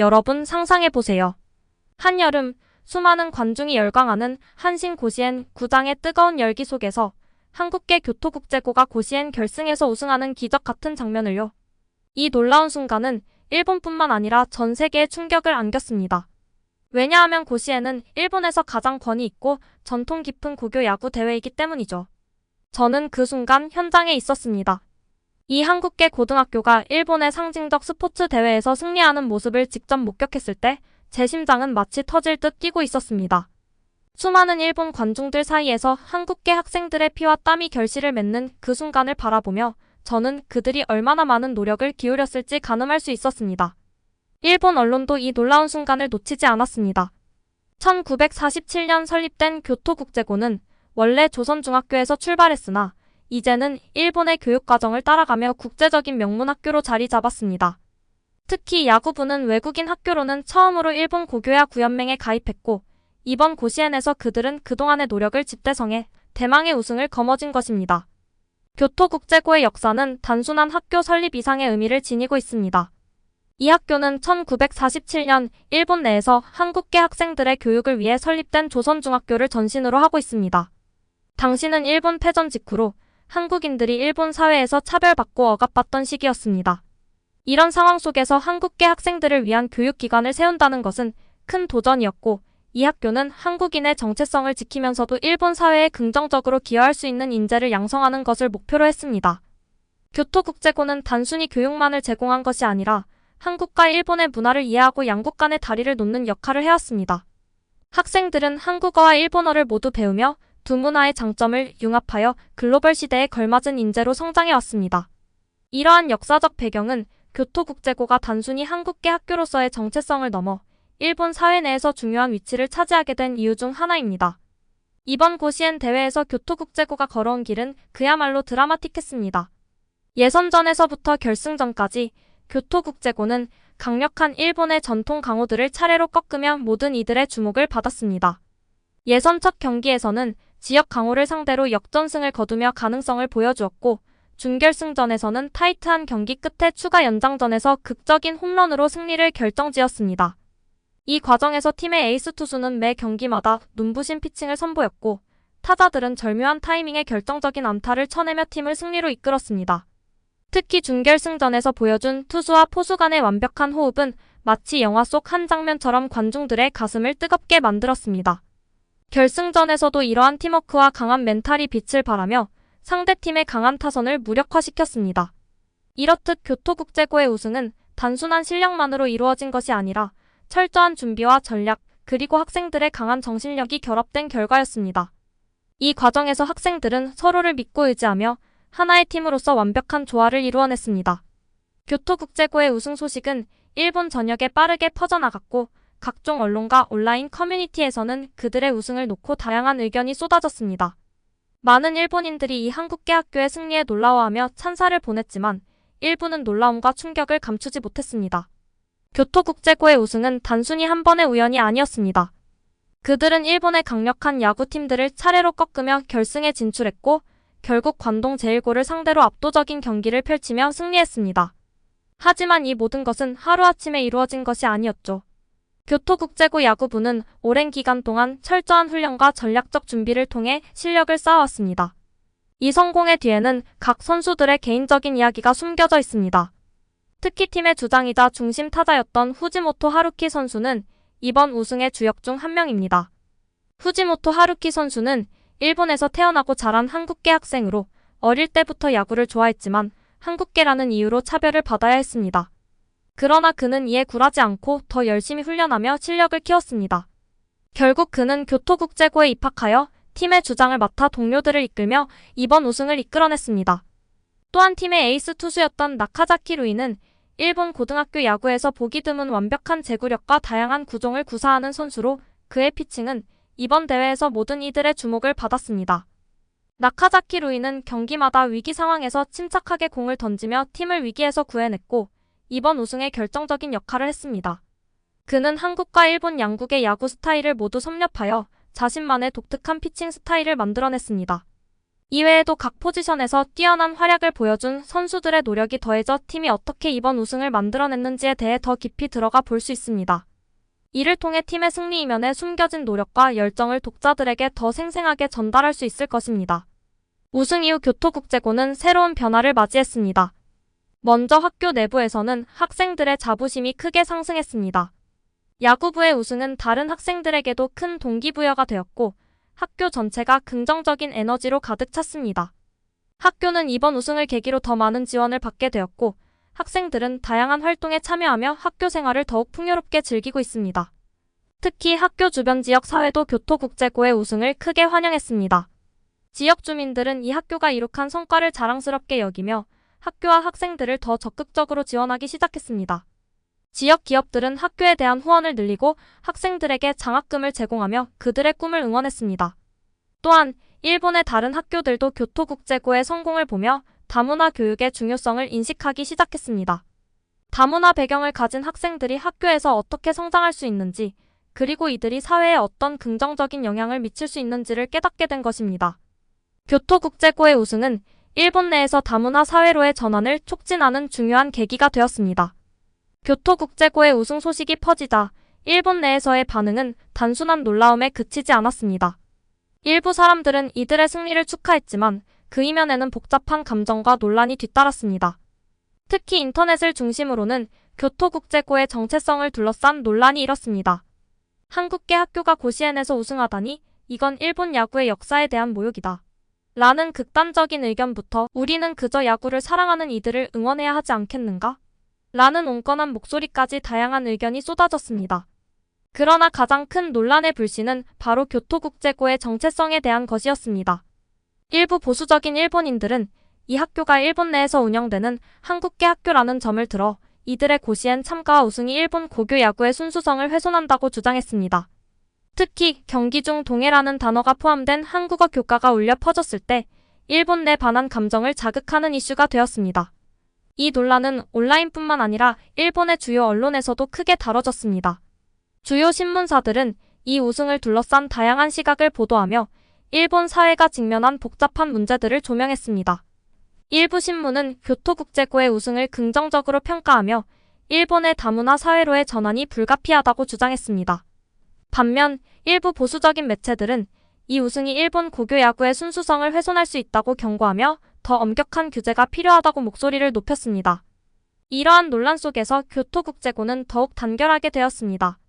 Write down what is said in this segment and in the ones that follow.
여러분 상상해보세요. 한여름, 수많은 관중이 열광하는 한신 고시엔 구장의 뜨거운 열기 속에서 한국계 교토국제고가 고시엔 결승에서 우승하는 기적 같은 장면을요. 이 놀라운 순간은 일본뿐만 아니라 전 세계에 충격을 안겼습니다. 왜냐하면 고시엔은 일본에서 가장 권위 있고 전통 깊은 고교 야구 대회이기 때문이죠. 저는 그 순간 현장에 있었습니다. 이 한국계 고등학교가 일본의 상징적 스포츠 대회에서 승리하는 모습을 직접 목격했을 때 제 심장은 마치 터질 듯 뛰고 있었습니다. 수많은 일본 관중들 사이에서 한국계 학생들의 피와 땀이 결실을 맺는 그 순간을 바라보며 저는 그들이 얼마나 많은 노력을 기울였을지 가늠할 수 있었습니다. 일본 언론도 이 놀라운 순간을 놓치지 않았습니다. 1947년 설립된 교토국제고는 원래 조선중학교에서 출발했으나 이제는 일본의 교육과정을 따라가며 국제적인 명문학교로 자리 잡았습니다. 특히 야구부는 외국인 학교로는 처음으로 일본 고교야구연맹에 가입했고 이번 고시엔에서 그들은 그동안의 노력을 집대성해 대망의 우승을 거머쥔 것입니다. 교토국제고의 역사는 단순한 학교 설립 이상의 의미를 지니고 있습니다. 이 학교는 1947년 일본 내에서 한국계 학생들의 교육을 위해 설립된 조선중학교를 전신으로 하고 있습니다. 당시는 일본 패전 직후로 한국인들이 일본 사회에서 차별받고 억압받던 시기였습니다. 이런 상황 속에서 한국계 학생들을 위한 교육기관을 세운다는 것은 큰 도전이었고 이 학교는 한국인의 정체성을 지키면서도 일본 사회에 긍정적으로 기여할 수 있는 인재를 양성하는 것을 목표로 했습니다. 교토국제고는 단순히 교육만을 제공한 것이 아니라 한국과 일본의 문화를 이해하고 양국 간의 다리를 놓는 역할을 해왔습니다. 학생들은 한국어와 일본어를 모두 배우며 두 문화의 장점을 융합하여 글로벌 시대에 걸맞은 인재로 성장해왔습니다. 이러한 역사적 배경은 교토국제고가 단순히 한국계 학교로서의 정체성을 넘어 일본 사회 내에서 중요한 위치를 차지하게 된 이유 중 하나입니다. 이번 고시엔 대회에서 교토국제고가 걸어온 길은 그야말로 드라마틱했습니다. 예선전에서부터 결승전까지 교토국제고는 강력한 일본의 전통 강호들을 차례로 꺾으며 모든 이들의 주목을 받았습니다. 예선 첫 경기에서는 지역 강호를 상대로 역전승을 거두며 가능성을 보여주었고 준결승전에서는 타이트한 경기 끝에 추가 연장전에서 극적인 홈런으로 승리를 결정지었습니다. 이 과정에서 팀의 에이스 투수는 매 경기마다 눈부신 피칭을 선보였고 타자들은 절묘한 타이밍에 결정적인 안타를 쳐내며 팀을 승리로 이끌었습니다. 특히 준결승전에서 보여준 투수와 포수 간의 완벽한 호흡은 마치 영화 속 한 장면처럼 관중들의 가슴을 뜨겁게 만들었습니다. 결승전에서도 이러한 팀워크와 강한 멘탈이 빛을 발하며 상대팀의 강한 타선을 무력화시켰습니다. 이렇듯 교토국제고의 우승은 단순한 실력만으로 이루어진 것이 아니라 철저한 준비와 전략, 그리고 학생들의 강한 정신력이 결합된 결과였습니다. 이 과정에서 학생들은 서로를 믿고 의지하며 하나의 팀으로서 완벽한 조화를 이루어냈습니다. 교토국제고의 우승 소식은 일본 전역에 빠르게 퍼져나갔고 각종 언론과 온라인 커뮤니티에서는 그들의 우승을 놓고 다양한 의견이 쏟아졌습니다. 많은 일본인들이 이 한국계 학교의 승리에 놀라워하며 찬사를 보냈지만 일부는 놀라움과 충격을 감추지 못했습니다. 교토국제고의 우승은 단순히 한 번의 우연이 아니었습니다. 그들은 일본의 강력한 야구팀들을 차례로 꺾으며 결승에 진출했고 결국 관동 제일고를 상대로 압도적인 경기를 펼치며 승리했습니다. 하지만 이 모든 것은 하루아침에 이루어진 것이 아니었죠. 교토국제고 야구부는 오랜 기간 동안 철저한 훈련과 전략적 준비를 통해 실력을 쌓아왔습니다. 이 성공의 뒤에는 각 선수들의 개인적인 이야기가 숨겨져 있습니다. 특히 팀의 주장이자 중심 타자였던 후지모토 하루키 선수는 이번 우승의 주역 중 한 명입니다. 후지모토 하루키 선수는 일본에서 태어나고 자란 한국계 학생으로 어릴 때부터 야구를 좋아했지만 한국계라는 이유로 차별을 받아야 했습니다. 그러나 그는 이에 굴하지 않고 더 열심히 훈련하며 실력을 키웠습니다. 결국 그는 교토국제고에 입학하여 팀의 주장을 맡아 동료들을 이끌며 이번 우승을 이끌어냈습니다. 또한 팀의 에이스 투수였던 나카자키 루이는 일본 고등학교 야구에서 보기 드문 완벽한 제구력과 다양한 구종을 구사하는 선수로 그의 피칭은 이번 대회에서 모든 이들의 주목을 받았습니다. 나카자키 루이는 경기마다 위기 상황에서 침착하게 공을 던지며 팀을 위기에서 구해냈고 이번 우승에 결정적인 역할을 했습니다. 그는 한국과 일본 양국의 야구 스타일을 모두 섭렵하여 자신만의 독특한 피칭 스타일을 만들어냈습니다. 이외에도 각 포지션에서 뛰어난 활약을 보여준 선수들의 노력이 더해져 팀이 어떻게 이번 우승을 만들어냈는지에 대해 더 깊이 들어가 볼 수 있습니다. 이를 통해 팀의 승리 이면에 숨겨진 노력과 열정을 독자들에게 더 생생하게 전달할 수 있을 것입니다. 우승 이후 교토국제고는 새로운 변화를 맞이했습니다. 먼저 학교 내부에서는 학생들의 자부심이 크게 상승했습니다. 야구부의 우승은 다른 학생들에게도 큰 동기부여가 되었고 학교 전체가 긍정적인 에너지로 가득 찼습니다. 학교는 이번 우승을 계기로 더 많은 지원을 받게 되었고 학생들은 다양한 활동에 참여하며 학교 생활을 더욱 풍요롭게 즐기고 있습니다. 특히 학교 주변 지역 사회도 교토국제고의 우승을 크게 환영했습니다. 지역 주민들은 이 학교가 이룩한 성과를 자랑스럽게 여기며 학교와 학생들을 더 적극적으로 지원하기 시작했습니다. 지역 기업들은 학교에 대한 후원을 늘리고 학생들에게 장학금을 제공하며 그들의 꿈을 응원했습니다. 또한 일본의 다른 학교들도 교토국제고의 성공을 보며 다문화 교육의 중요성을 인식하기 시작했습니다. 다문화 배경을 가진 학생들이 학교에서 어떻게 성장할 수 있는지, 그리고 이들이 사회에 어떤 긍정적인 영향을 미칠 수 있는지를 깨닫게 된 것입니다. 교토국제고의 우승은 일본 내에서 다문화 사회로의 전환을 촉진하는 중요한 계기가 되었습니다. 교토국제고의 우승 소식이 퍼지자 일본 내에서의 반응은 단순한 놀라움에 그치지 않았습니다. 일부 사람들은 이들의 승리를 축하했지만 그 이면에는 복잡한 감정과 논란이 뒤따랐습니다. 특히 인터넷을 중심으로는 교토국제고의 정체성을 둘러싼 논란이 일었습니다. 한국계 학교가 고시엔에서 우승하다니 이건 일본 야구의 역사에 대한 모욕이다. 라는 극단적인 의견부터 우리는 그저 야구를 사랑하는 이들을 응원해야 하지 않겠는가? 라는 온건한 목소리까지 다양한 의견이 쏟아졌습니다. 그러나 가장 큰 논란의 불씨는 바로 교토국제고의 정체성에 대한 것이었습니다. 일부 보수적인 일본인들은 이 학교가 일본 내에서 운영되는 한국계 학교라는 점을 들어 이들의 고시엔 참가와 우승이 일본 고교 야구의 순수성을 훼손한다고 주장했습니다. 특히 경기 중 동해라는 단어가 포함된 한국어 교과가 울려 퍼졌을 때 일본 내 반한 감정을 자극하는 이슈가 되었습니다. 이 논란은 온라인뿐만 아니라 일본의 주요 언론에서도 크게 다뤄졌습니다. 주요 신문사들은 이 우승을 둘러싼 다양한 시각을 보도하며 일본 사회가 직면한 복잡한 문제들을 조명했습니다. 일부 신문은 교토국제고의 우승을 긍정적으로 평가하며 일본의 다문화 사회로의 전환이 불가피하다고 주장했습니다. 반면 일부 보수적인 매체들은 이 우승이 일본 고교 야구의 순수성을 훼손할 수 있다고 경고하며 더 엄격한 규제가 필요하다고 목소리를 높였습니다. 이러한 논란 속에서 교토국제고는 더욱 단결하게 되었습니다.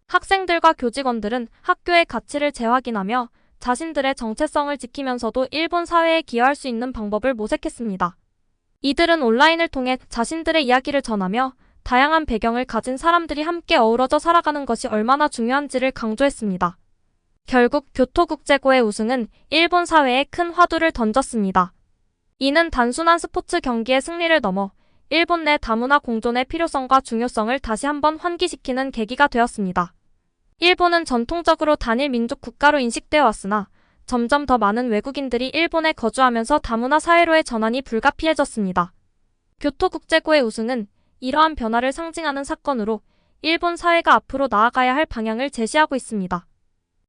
학생들과 교직원들은 학교의 가치를 재확인하며 자신들의 정체성을 지키면서도 일본 사회에 기여할 수 있는 방법을 모색했습니다. 이들은 온라인을 통해 자신들의 이야기를 전하며 다양한 배경을 가진 사람들이 함께 어우러져 살아가는 것이 얼마나 중요한지를 강조했습니다. 결국 교토국제고의 우승은 일본 사회에 큰 화두를 던졌습니다. 이는 단순한 스포츠 경기의 승리를 넘어 일본 내 다문화 공존의 필요성과 중요성을 다시 한번 환기시키는 계기가 되었습니다. 일본은 전통적으로 단일 민족 국가로 인식되어 왔으나 점점 더 많은 외국인들이 일본에 거주하면서 다문화 사회로의 전환이 불가피해졌습니다. 교토국제고의 우승은 이러한 변화를 상징하는 사건으로 일본 사회가 앞으로 나아가야 할 방향을 제시하고 있습니다.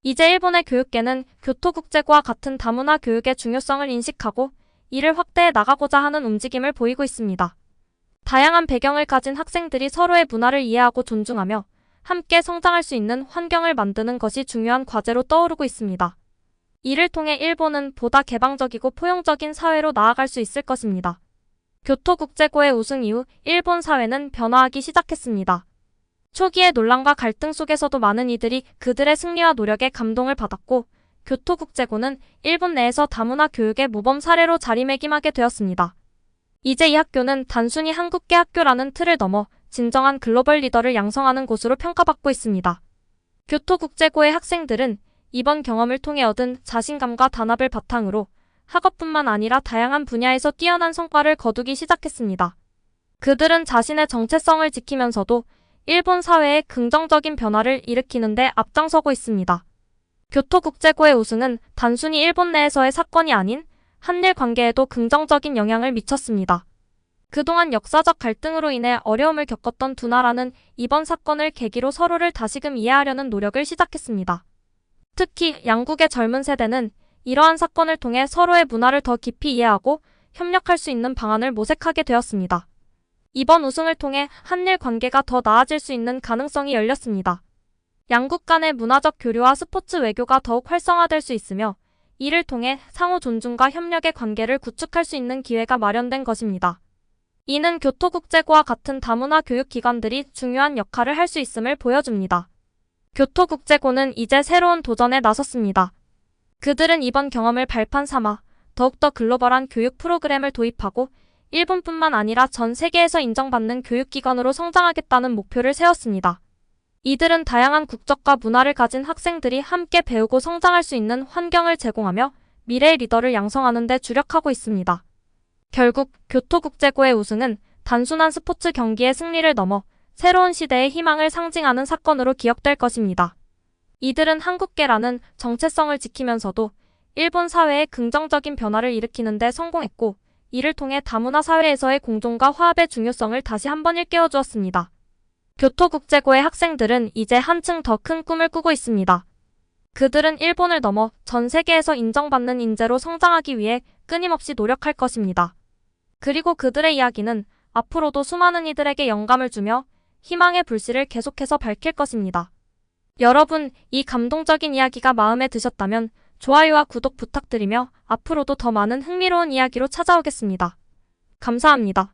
이제 일본의 교육계는 교토국제고와 같은 다문화 교육의 중요성을 인식하고 이를 확대해 나가고자 하는 움직임을 보이고 있습니다. 다양한 배경을 가진 학생들이 서로의 문화를 이해하고 존중하며 함께 성장할 수 있는 환경을 만드는 것이 중요한 과제로 떠오르고 있습니다. 이를 통해 일본은 보다 개방적이고 포용적인 사회로 나아갈 수 있을 것입니다. 교토국제고의 우승 이후 일본 사회는 변화하기 시작했습니다. 초기의 논란과 갈등 속에서도 많은 이들이 그들의 승리와 노력에 감동을 받았고 교토국제고는 일본 내에서 다문화 교육의 모범 사례로 자리매김하게 되었습니다. 이제 이 학교는 단순히 한국계 학교라는 틀을 넘어 진정한 글로벌 리더를 양성하는 곳으로 평가받고 있습니다. 교토국제고의 학생들은 이번 경험을 통해 얻은 자신감과 단합을 바탕으로 학업뿐만 아니라 다양한 분야에서 뛰어난 성과를 거두기 시작했습니다. 그들은 자신의 정체성을 지키면서도 일본 사회에 긍정적인 변화를 일으키는 데 앞장서고 있습니다. 교토국제고의 우승은 단순히 일본 내에서의 사건이 아닌 한일 관계에도 긍정적인 영향을 미쳤습니다. 그동안 역사적 갈등으로 인해 어려움을 겪었던 두 나라는 이번 사건을 계기로 서로를 다시금 이해하려는 노력을 시작했습니다. 특히 양국의 젊은 세대는 이러한 사건을 통해 서로의 문화를 더 깊이 이해하고 협력할 수 있는 방안을 모색하게 되었습니다. 이번 우승을 통해 한일 관계가 더 나아질 수 있는 가능성이 열렸습니다. 양국 간의 문화적 교류와 스포츠 외교가 더욱 활성화될 수 있으며 이를 통해 상호 존중과 협력의 관계를 구축할 수 있는 기회가 마련된 것입니다. 이는 교토국제고와 같은 다문화 교육기관들이 중요한 역할을 할 수 있음을 보여줍니다. 교토국제고는 이제 새로운 도전에 나섰습니다. 그들은 이번 경험을 발판 삼아 더욱더 글로벌한 교육 프로그램을 도입하고 일본뿐만 아니라 전 세계에서 인정받는 교육기관으로 성장하겠다는 목표를 세웠습니다. 이들은 다양한 국적과 문화를 가진 학생들이 함께 배우고 성장할 수 있는 환경을 제공하며 미래의 리더를 양성하는 데 주력하고 있습니다. 결국 교토국제고의 우승은 단순한 스포츠 경기의 승리를 넘어 새로운 시대의 희망을 상징하는 사건으로 기억될 것입니다. 이들은 한국계라는 정체성을 지키면서도 일본 사회에 긍정적인 변화를 일으키는 데 성공했고 이를 통해 다문화 사회에서의 공존과 화합의 중요성을 다시 한번 일깨워 주었습니다. 교토국제고의 학생들은 이제 한층 더 큰 꿈을 꾸고 있습니다. 그들은 일본을 넘어 전 세계에서 인정받는 인재로 성장하기 위해 끊임없이 노력할 것입니다. 그리고 그들의 이야기는 앞으로도 수많은 이들에게 영감을 주며 희망의 불씨를 계속해서 밝힐 것입니다. 여러분, 이 감동적인 이야기가 마음에 드셨다면 좋아요와 구독 부탁드리며 앞으로도 더 많은 흥미로운 이야기로 찾아오겠습니다. 감사합니다.